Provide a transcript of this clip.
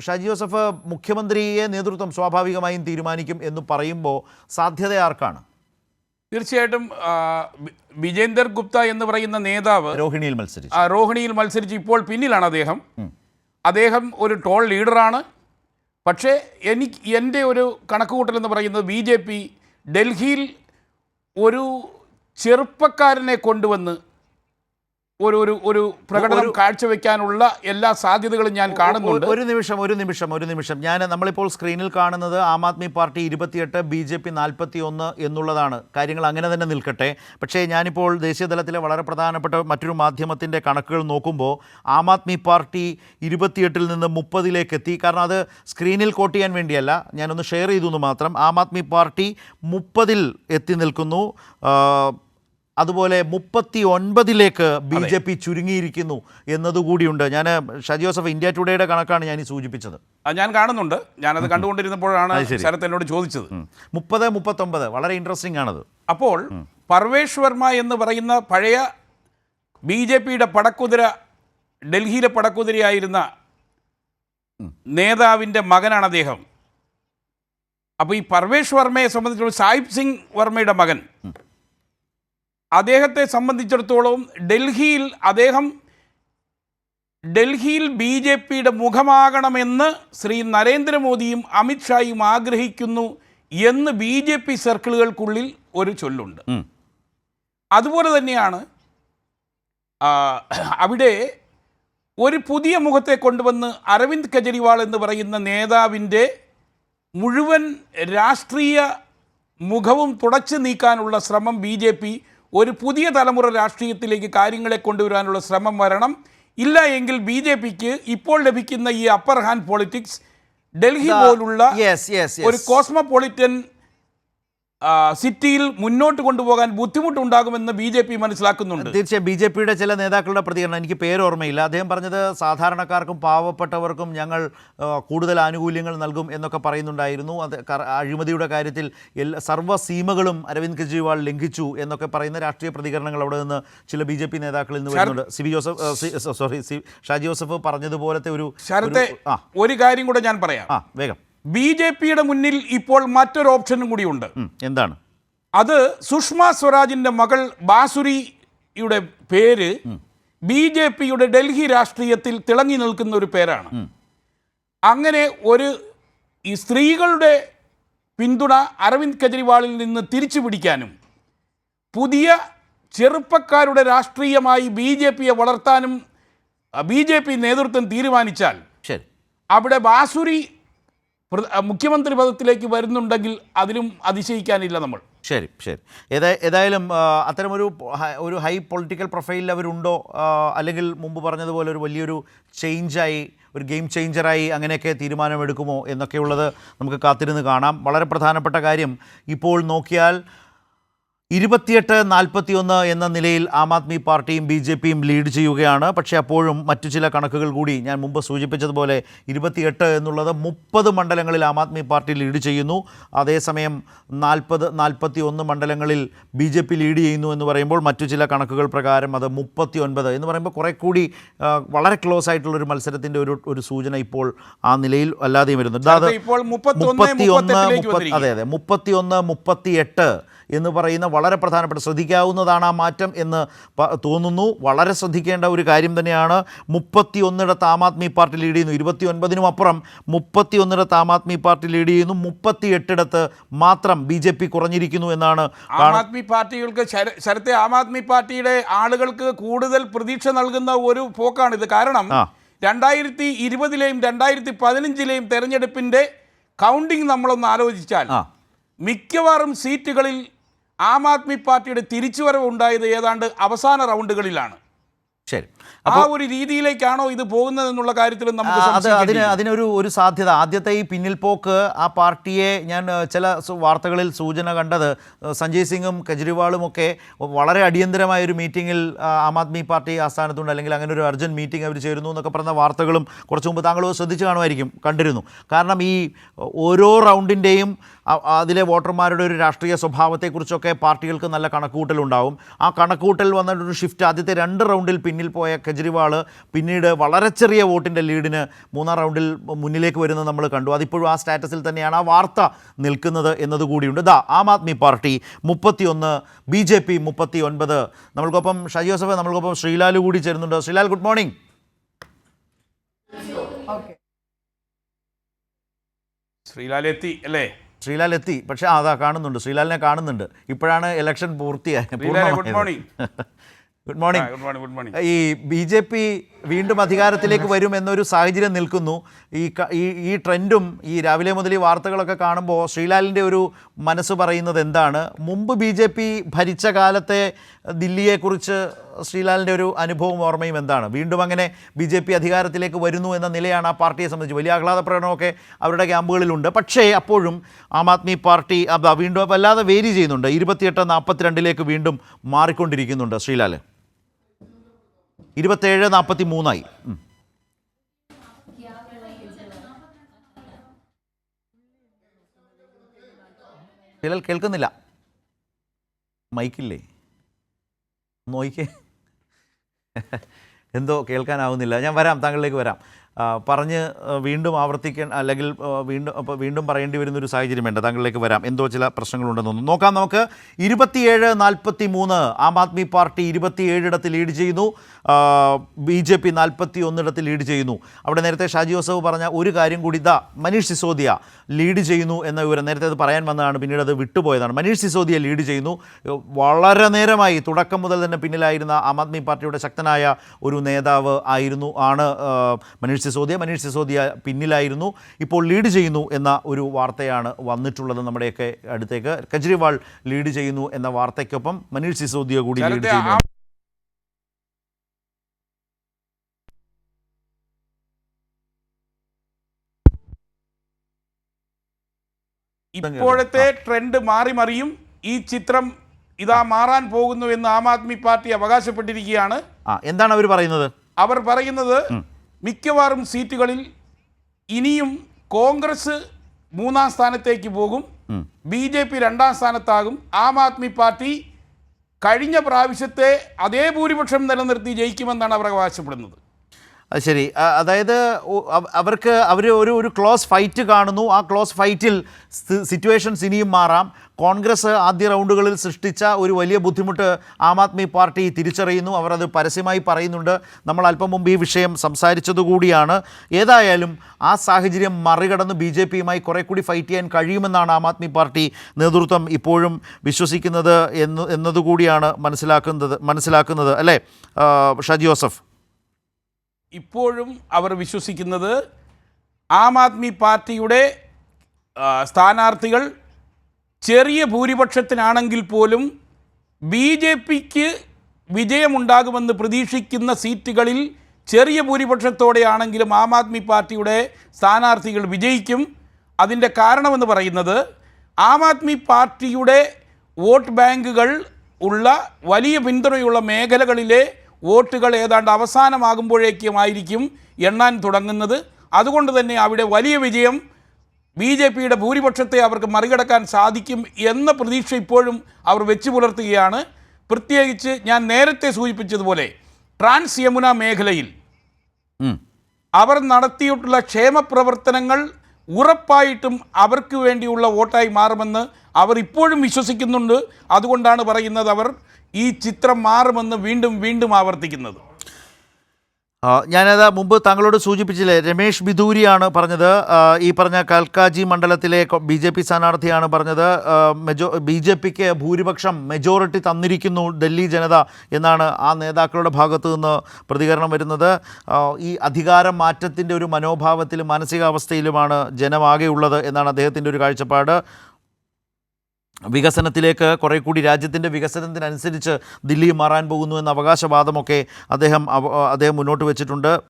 Shaji Joseph മുഖ്യമന്ത്രിയെ നേതൃത്വം സ്വാഭാവികമായും തീരുമാനിക്കും എന്ന് പറയുമ്പോൾ സാധ്യത ആർക്കാണ്? തീർച്ചയായിട്ടും വിജേന്ദർ ഗുപ്ത എന്ന് പറയുന്ന നേതാവ് രോഹിണിയിൽ മത്സരിച്ച് ഇപ്പോൾ പിന്നിലാണ് അദ്ദേഹം ഒരു ടോൾ ലീഡറാണ്. പക്ഷേ എൻ്റെ ഒരു കണക്കുകൂട്ടൽ എന്ന് പറയുന്നത് BJP ഡൽഹിയിൽ ഒരു ചെറുപ്പക്കാരനെ കൊണ്ടുവന്ന് ഒരു പ്രകടനം കാഴ്ചവെക്കാനുള്ള എല്ലാ സാധ്യതകളും ഞാൻ കാണുന്നുണ്ട്. ഒരു നിമിഷം നമ്മളിപ്പോൾ സ്ക്രീനിൽ കാണുന്നത് ആം ആദ്മി പാർട്ടി 28, BJP 41 എന്നുള്ളതാണ്. കാര്യങ്ങൾ അങ്ങനെ തന്നെ നിൽക്കട്ടെ. പക്ഷേ ഞാനിപ്പോൾ ദേശീയ തലത്തിലെ വളരെ പ്രധാനപ്പെട്ട മറ്റൊരു മാധ്യമത്തിൻ്റെ കണക്കുകൾ നോക്കുമ്പോൾ ആം ആദ്മി പാർട്ടി 28-ൽ നിന്ന് 30-ലേക്ക് എത്തി. കാരണം അത് സ്ക്രീനിൽ കോട്ട് ചെയ്യാൻ വേണ്ടിയല്ല, ഞാനൊന്ന് ഷെയർ ചെയ്തു എന്ന് മാത്രം. ആം ആദ്മി പാർട്ടി 30-ൽ എത്തി നിൽക്കുന്നു. അതുപോലെ 39-ലേക്ക് BJP ചുരുങ്ങിയിരിക്കുന്നു എന്നതുകൂടിയുണ്ട്. ഞാൻ ഷാജി ജോസഫ്, ഇന്ത്യ ടുഡേയുടെ കണക്കാണ് ഞാൻ ഈ സൂചിപ്പിച്ചത്. ഞാൻ കാണുന്നുണ്ട്. ഞാനത് കണ്ടുകൊണ്ടിരുന്നപ്പോഴാണ് ശരത് എന്നോട് ചോദിച്ചത്. 30-39 വളരെ ഇൻട്രസ്റ്റിംഗ് ആണത്. അപ്പോൾ പർവേഷ് വർമ്മ എന്ന് പറയുന്ന പഴയ BJPയുടെ പടക്കുതിര, ഡൽഹിയിലെ പടക്കുതിരയായിരുന്ന നേതാവിൻ്റെ മകനാണ് അദ്ദേഹം. അപ്പോൾ ഈ പർവേഷ് വർമ്മയെ സംബന്ധിച്ചിടത്തോളം സാഹിബ് സിംഗ് വർമ്മയുടെ മകൻ, അദ്ദേഹത്തെ സംബന്ധിച്ചിടത്തോളം ഡൽഹിയിൽ BJPയുടെ മുഖമാകണമെന്ന് ശ്രീ നരേന്ദ്രമോദിയും അമിത്ഷായും ആഗ്രഹിക്കുന്നു എന്ന് BJP സർക്കിളുകൾക്കുള്ളിൽ ഒരു ചൊല്ലുണ്ട്. അതുപോലെ തന്നെയാണ് അവിടെ ഒരു പുതിയ മുഖത്തെ കൊണ്ടുവന്ന് അരവിന്ദ് കെജ്രിവാൾ എന്ന് പറയുന്ന നേതാവിൻ്റെ മുഴുവൻ രാഷ്ട്രീയ മുഖവും തുടച്ചു നീക്കാനുള്ള ശ്രമം BJP, ഒരു പുതിയ തലമുറ രാഷ്ട്രീയത്തിലേക്ക് കാര്യങ്ങളെ കൊണ്ടുവരാനുള്ള ശ്രമം വരണം. ഇല്ല എങ്കിൽ BJPക്ക് ഇപ്പോൾ ലഭിക്കുന്ന ഈ അപ്പർ ഹാൻഡ് പൊളിറ്റിക്സ്, ഡൽഹി പോലുള്ള ഒരു കോസ്മോപൊളിറ്റൻ സിറ്റിയിൽ മുന്നോട്ട് കൊണ്ടുപോകാൻ ബുദ്ധിമുട്ടുണ്ടാകുമെന്ന് BJP മനസ്സിലാക്കുന്നുണ്ട്. തീർച്ചയായും BJPയുടെ ചില നേതാക്കളുടെ പ്രതികരണം, എനിക്ക് പേരോർമ്മയില്ല, അദ്ദേഹം പറഞ്ഞത് സാധാരണക്കാർക്കും പാവപ്പെട്ടവർക്കും ഞങ്ങൾ കൂടുതൽ ആനുകൂല്യങ്ങൾ നൽകും എന്നൊക്കെ പറയുന്നുണ്ടായിരുന്നു. അത് അഴിമതിയുടെ കാര്യത്തിൽ സർവ്വ സീമകളും അരവിന്ദ് കെജ്രിവാൾ ലംഘിച്ചു എന്നൊക്കെ പറയുന്ന രാഷ്ട്രീയ പ്രതികരണങ്ങൾ അവിടെ നിന്ന് ചില BJP നേതാക്കളിൽ നിന്ന് വരുന്നുണ്ട്. ഷാജി ജോസഫ് പറഞ്ഞതുപോലത്തെ ഒരു കാര്യം കൂടെ ഞാൻ പറയാം. വേഗം. BJPയുടെ മുന്നിൽ ഇപ്പോൾ മറ്റൊരു ഓപ്ഷനും കൂടിയുണ്ട്. എന്താണ് അത്? സുഷമ സ്വരാജിൻ്റെ മകൾ ബാസുരിയുടെ പേര് BJPയുടെ ഡൽഹി രാഷ്ട്രീയത്തിൽ തിളങ്ങി നിൽക്കുന്ന ഒരു പേരാണ്. അങ്ങനെ ഈ സ്ത്രീകളുടെ പിന്തുണ അരവിന്ദ് കെജ്രിവാളിൽ നിന്ന് തിരിച്ചു പിടിക്കാനും പുതിയ ചെറുപ്പക്കാരുടെ രാഷ്ട്രീയമായി BJPയെ വളർത്താനും BJP നേതൃത്വം തീരുമാനിച്ചാൽ അവിടെ ബാസുരി മുഖ്യമന്ത്രി പദത്തിലേക്ക് വരുന്നുണ്ടെങ്കിൽ അതിലും അതിശയിക്കാനില്ല നമ്മൾ. ശരി. ഏതായാലും അത്തരമൊരു ഹൈ പൊളിറ്റിക്കൽ പ്രൊഫൈലിൽ അവരുണ്ടോ, അല്ലെങ്കിൽ മുമ്പ് പറഞ്ഞതുപോലെ ഒരു വലിയൊരു ചേഞ്ചായി, ഒരു ഗെയിം ചേഞ്ചറായി അങ്ങനെയൊക്കെ തീരുമാനമെടുക്കുമോ എന്നൊക്കെയുള്ളത് നമുക്ക് കാത്തിരുന്ന് കാണാം. വളരെ പ്രധാനപ്പെട്ട കാര്യം, ഇപ്പോൾ നോക്കിയാൽ 28-41 എന്ന നിലയിൽ ആം ആദ്മി പാർട്ടിയും BJPയും ലീഡ് ചെയ്യുകയാണ്. പക്ഷേ അപ്പോഴും മറ്റു ചില കണക്കുകൾ കൂടി ഞാൻ മുമ്പ് സൂചിപ്പിച്ചതുപോലെ 28 എന്നുള്ളത് 30 മണ്ഡലങ്ങളിൽ ആം ആദ്മി പാർട്ടി ലീഡ് ചെയ്യുന്നു. അതേസമയം 40-41 മണ്ഡലങ്ങളിൽ BJP ലീഡ് ചെയ്യുന്നു എന്ന് പറയുമ്പോൾ മറ്റു ചില കണക്കുകൾ പ്രകാരം അത് 39 എന്ന് പറയുമ്പോൾ കുറേ കൂടി വളരെ ക്ലോസ് ആയിട്ടുള്ളൊരു മത്സരത്തിൻ്റെ ഒരു സൂചന ഇപ്പോൾ ആ നിലയിൽ അല്ലാതെയും വരുന്നുണ്ട്. അത് 31-38 എന്ന് പറയുന്ന വളരെ പ്രധാനപ്പെട്ട, ശ്രദ്ധിക്കാവുന്നതാണ് ആ മാറ്റം എന്ന് തോന്നുന്നു. വളരെ ശ്രദ്ധിക്കേണ്ട ഒരു കാര്യം തന്നെയാണ്. 31 ആം ആദ്മി പാർട്ടി ലീഡ് ചെയ്യുന്നു. 29-നും അപ്പുറം 31 ആം ആദ്മി പാർട്ടി ലീഡ് ചെയ്യുന്നു. 38 മാത്രം BJP കുറഞ്ഞിരിക്കുന്നു എന്നാണ്. ആം ആദ്മി പാർട്ടികൾക്ക് ആം ആദ്മി പാർട്ടിയുടെ ആളുകൾക്ക് കൂടുതൽ പ്രതീക്ഷ നൽകുന്ന ഒരു പോക്കാണിത്. കാരണം 2020-ലെയും 2015-ലെയും തെരഞ്ഞെടുപ്പിൻ്റെ കൗണ്ടിങ് നമ്മളൊന്ന് ആലോചിച്ചാൽ മിക്കവാറും സീറ്റുകളിൽ ആം ആദ്മി പാർട്ടിയുടെ തിരിച്ചുവരവ് ഉണ്ടായത് ഏതാണ്ട് അവസാന റൗണ്ടുകളിലാണ്. ശരി, ആ ഒരു രീതിയിലേക്കാണോ ഇത് പോകുന്നതെന്നുള്ള കാര്യത്തിലും നമുക്ക് അതിനൊരു സാധ്യത. ആദ്യത്തെ ഈ പിന്നിൽ പോക്ക് ആ പാർട്ടിയെ, ഞാൻ ചില വാർത്തകളിൽ സൂചന കണ്ടത് സഞ്ജയ് സിംഗും കെജ്രിവാളും ഒക്കെ വളരെ അടിയന്തരമായൊരു മീറ്റിങ്ങിൽ ആം ആദ്മി പാർട്ടി ആസ്ഥാനത്തുണ്ട്, അല്ലെങ്കിൽ അങ്ങനെ ഒരു അർജൻറ്റ് മീറ്റിംഗ് അവർ ചേരുന്നു എന്നൊക്കെ പറഞ്ഞ വാർത്തകളും കുറച്ച് മുമ്പ് താങ്കൾ ശ്രദ്ധിച്ചു കാണുമായിരിക്കും, കണ്ടിരുന്നു. കാരണം ഈ ഓരോ റൗണ്ടിൻ്റെയും അതിലെ വോട്ടർമാരുടെ ഒരു രാഷ്ട്രീയ സ്വഭാവത്തെക്കുറിച്ചൊക്കെ പാർട്ടികൾക്ക് നല്ല കണക്കുകൂട്ടലുണ്ടാവും. ആ കണക്കുകൂട്ടൽ വന്നിട്ടൊരു ഷിഫ്റ്റ് ആദ്യത്തെ 2 റൗണ്ടിൽ പിന്നിൽ പോയ കെജ്രിവാൾ പിന്നീട് വളരെ ചെറിയ വോട്ടിൻ്റെ ലീഡിന് 3-ാം റൗണ്ടിൽ മുന്നിലേക്ക് വരുന്നത് നമ്മൾ കണ്ടു. അതിപ്പോഴും ആ സ്റ്റാറ്റസിൽ തന്നെയാണ് ആ വാർത്ത നിൽക്കുന്നത് എന്നതുകൂടിയുണ്ട്. ആം ആദ്മി പാർട്ടി 31, BJP 39. നമ്മൾക്കൊപ്പം ഷാജി ജോസഫ്, നമ്മൾക്കൊപ്പം ശ്രീലാൽ കൂടി ചേരുന്നുണ്ട്. Sreelal, good morning. ശ്രീലാൽ എത്തി അല്ലേ? ശ്രീലാൽ എത്തി, പക്ഷേ അതാ കാണുന്നുണ്ട്, ശ്രീലാലിനെ കാണുന്നുണ്ട്. ഇപ്പോഴാണ് ഇലക്ഷൻ പൂർത്തിയായത്. Good morning. Good morning. ഈ BJP വീണ്ടും അധികാരത്തിലേക്ക് വരും എന്നൊരു സാഹചര്യം നിൽക്കുന്നു. ഈ ട്രെൻഡും ഈ രാവിലെ മുതൽ ഈ വാർത്തകളൊക്കെ കാണുമ്പോൾ ശ്രീലാലിൻ്റെ ഒരു മനസ്സ് പറയുന്നത് എന്താണ്? മുമ്പ് BJP ഭരിച്ച കാലത്തെ ദില്ലിയെക്കുറിച്ച് ശ്രീലാലിൻ്റെ ഒരു അനുഭവം ഓർമ്മയും എന്താണ്? വീണ്ടും അങ്ങനെ BJP അധികാരത്തിലേക്ക് വരുന്നു എന്ന നിലയാണ് ആ പാർട്ടിയെ സംബന്ധിച്ച്. വലിയ ആഹ്ലാദ പ്രകടനമൊക്കെ അവരുടെ ക്യാമ്പുകളിലുണ്ട്. പക്ഷേ അപ്പോഴും ആം ആദ്മി പാർട്ടി വീണ്ടും വല്ലാതെ വേരി ചെയ്യുന്നുണ്ട്. 28-42 വീണ്ടും മാറിക്കൊണ്ടിരിക്കുന്നുണ്ട്. ശ്രീലാൽ 27-43. ശ്രീലാൽ കേൾക്കുന്നില്ല, മൈക്കില്ലേ? നോയിക്കേ, എന്തോ കേൾക്കാനാവുന്നില്ല. ഞാൻ വരാം, താങ്കളിലേക്ക് വരാം. പറഞ്ഞ് വീണ്ടും ആവർത്തിക്കാൻ അല്ലെങ്കിൽ വീണ്ടും പറയേണ്ടി വരുന്നൊരു സാഹചര്യം വേണ്ട. താങ്കളിലേക്ക് വരാം. എന്തോ ചില പ്രശ്നങ്ങളുണ്ടെന്ന് തോന്നുന്നു. നോക്കാം നമുക്ക്. 27-43 ആം ആദ്മി പാർട്ടി 27 ലീഡ് ചെയ്യുന്നു. BJP 41 ലീഡ് ചെയ്യുന്നു. അവിടെ നേരത്തെ ഷാജി ജോസഫ് പറഞ്ഞ ഒരു കാര്യം കൂടി, മനീഷ് സിസോദിയ ലീഡ് ചെയ്യുന്നു എന്ന വിവരം നേരത്തെ അത് പറയാൻ വന്നതാണ്, പിന്നീട് അത് വിട്ടുപോയതാണ്. മനീഷ് സിസോദിയ ലീഡ് ചെയ്യുന്നു. വളരെ നേരമായി തുടക്കം മുതൽ തന്നെ പിന്നിലായിരുന്ന ആം ആദ്മി പാർട്ടിയുടെ ശക്തനായ ഒരു നേതാവ് ആണ് മനീഷ് സിസോദിയ പിന്നിലായിരുന്നു, ഇപ്പോൾ ലീഡ് ചെയ്യുന്നു എന്ന ഒരു വാർത്തയാണ് വന്നിട്ടുള്ളത് നമ്മുടെയൊക്കെ അടുത്തേക്ക്. കെജ്രിവാൾ ലീഡ് ചെയ്യുന്നു എന്ന വാർത്തയ്ക്കൊപ്പം മനീഷ് സിസോദിയ കൂടി ലീഡ് ചെയ്യുന്നു. ഇപ്പോഴത്തെ ട്രെൻഡ് മാറി മറിയും. ഈ ചിത്രം ഇതാ മാറാൻ പോകുന്നു എന്ന് ആം ആദ്മി പാർട്ടി അവകാശപ്പെട്ടിരിക്കുകയാണ്. എന്താണ് അവർ പറയുന്നത്? അവർ പറയുന്നത് മിക്കവാറും സീറ്റുകളിൽ ഇനിയും കോൺഗ്രസ് 3-ാം സ്ഥാനത്തേക്ക് പോകും, BJP 2-ാം സ്ഥാനത്താകും. ആം ആദ്മി പാർട്ടി കഴിഞ്ഞ പ്രാവശ്യത്തെ അതേ ഭൂരിപക്ഷം നിലനിർത്തി ജയിക്കുമെന്നാണ് അവർ അവകാശപ്പെടുന്നത്. ശരി, അതായത് അവർ ഒരു ക്ലോസ് ഫൈറ്റ് കാണുന്നു. ആ ക്ലോസ് ഫൈറ്റിൽ സിറ്റുവേഷൻസ് ഇനിയും മാറാം. കോൺഗ്രസ് ആദ്യ റൗണ്ടുകളിൽ സൃഷ്ടിച്ച ഒരു വലിയ ബുദ്ധിമുട്ട് ആം ആദ്മി പാർട്ടി തിരിച്ചറിയുന്നു. അവർ അത് പരസ്യമായി പറയുന്നുണ്ട്. നമ്മൾ അല്പം മുമ്പ് ഈ വിഷയം സംസാരിച്ചതുകൂടിയാണ്. ഏതായാലും ആ സാഹചര്യം മറികടന്ന് BJPയുമായി കുറെ കൂടി ഫൈറ്റ് ചെയ്യാൻ കഴിയുമെന്നാണ് ആം ആദ്മി പാർട്ടി നേതൃത്വം ഇപ്പോഴും വിശ്വസിക്കുന്നത് എന്നതുകൂടിയാണ് മനസ്സിലാക്കുന്നത് അല്ലേ ഷാജി ജോസഫ്? ഇപ്പോഴും അവർ വിശ്വസിക്കുന്നത് ആം ആദ്മി പാർട്ടിയുടെ സ്ഥാനാർത്ഥികൾ ചെറിയ ഭൂരിപക്ഷത്തിനാണെങ്കിൽ പോലും BJPക്ക് വിജയമുണ്ടാകുമെന്ന് പ്രതീക്ഷിക്കുന്ന സീറ്റുകളിൽ ചെറിയ ഭൂരിപക്ഷത്തോടെയാണെങ്കിലും ആം ആദ്മി പാർട്ടിയുടെ സ്ഥാനാർത്ഥികൾ വിജയിക്കും. അതിൻ്റെ കാരണമെന്ന് പറയുന്നത് ആം ആദ്മി പാർട്ടിയുടെ വോട്ട് ബാങ്കുകൾ ഉള്ള വലിയ പിന്തുണയുള്ള മേഖലകളിലെ വോട്ടുകൾ ഏതാണ്ട് അവസാനമാകുമ്പോഴേക്കുമായിരിക്കും എണ്ണാൻ തുടങ്ങുന്നത്. അതുകൊണ്ട് തന്നെ അവിടെ വലിയ വിജയം BJPയുടെ ഭൂരിപക്ഷത്തെ അവർക്ക് മറികടക്കാൻ സാധിക്കും എന്ന പ്രതീക്ഷ ഇപ്പോഴും അവർ വെച്ചു പുലർത്തുകയാണ്. പ്രത്യേകിച്ച് ഞാൻ നേരത്തെ സൂചിപ്പിച്ചതുപോലെ ട്രാൻസ് യമുന മേഖലയിൽ അവർ നടത്തിയിട്ടുള്ള ക്ഷേമ പ്രവർത്തനങ്ങൾ ഉറപ്പായിട്ടും അവർക്ക് വേണ്ടിയുള്ള വോട്ടായി മാറുമെന്ന് അവർ ഇപ്പോഴും വിശ്വസിക്കുന്നുണ്ട്. അതുകൊണ്ടാണ് പറയുന്നത് അവർ ഈ ചിത്രം മാറുമെന്ന് വീണ്ടും ആവർത്തിക്കുന്നത്. ഞാനത് മുമ്പ് താങ്കളോട് സൂചിപ്പിച്ചില്ലേ, രമേഷ് ബിദൂരിയാണ് പറഞ്ഞത്. ഈ പറഞ്ഞ കൽക്കാജി മണ്ഡലത്തിലെ BJP സ്ഥാനാർത്ഥിയാണ് പറഞ്ഞത്. BJPക്ക് ഭൂരിപക്ഷം മെജോറിറ്റി തന്നിരിക്കുന്നു ഡൽഹി ജനത എന്നാണ് ആ നേതാക്കളുടെ ഭാഗത്തു നിന്ന് പ്രതികരണം വരുന്നത്. ഈ അധികാരം മാറ്റത്തിൻ്റെ ഒരു മനോഭാവത്തിലും മാനസികാവസ്ഥയിലുമാണ് ജനമാകെയുള്ളത് എന്നാണ് അദ്ദേഹത്തിൻ്റെ ഒരു കാഴ്ചപ്പാട്. വികസനത്തിലേക്ക് കുറേ കൂടി രാജ്യത്തിൻ്റെ വികസനത്തിനനുസരിച്ച് ദില്ലി മാറാൻ പോകുന്നു എന്ന അവകാശവാദമൊക്കെ അദ്ദേഹം മുന്നോട്ട് വെച്ചിട്ടുണ്ട്.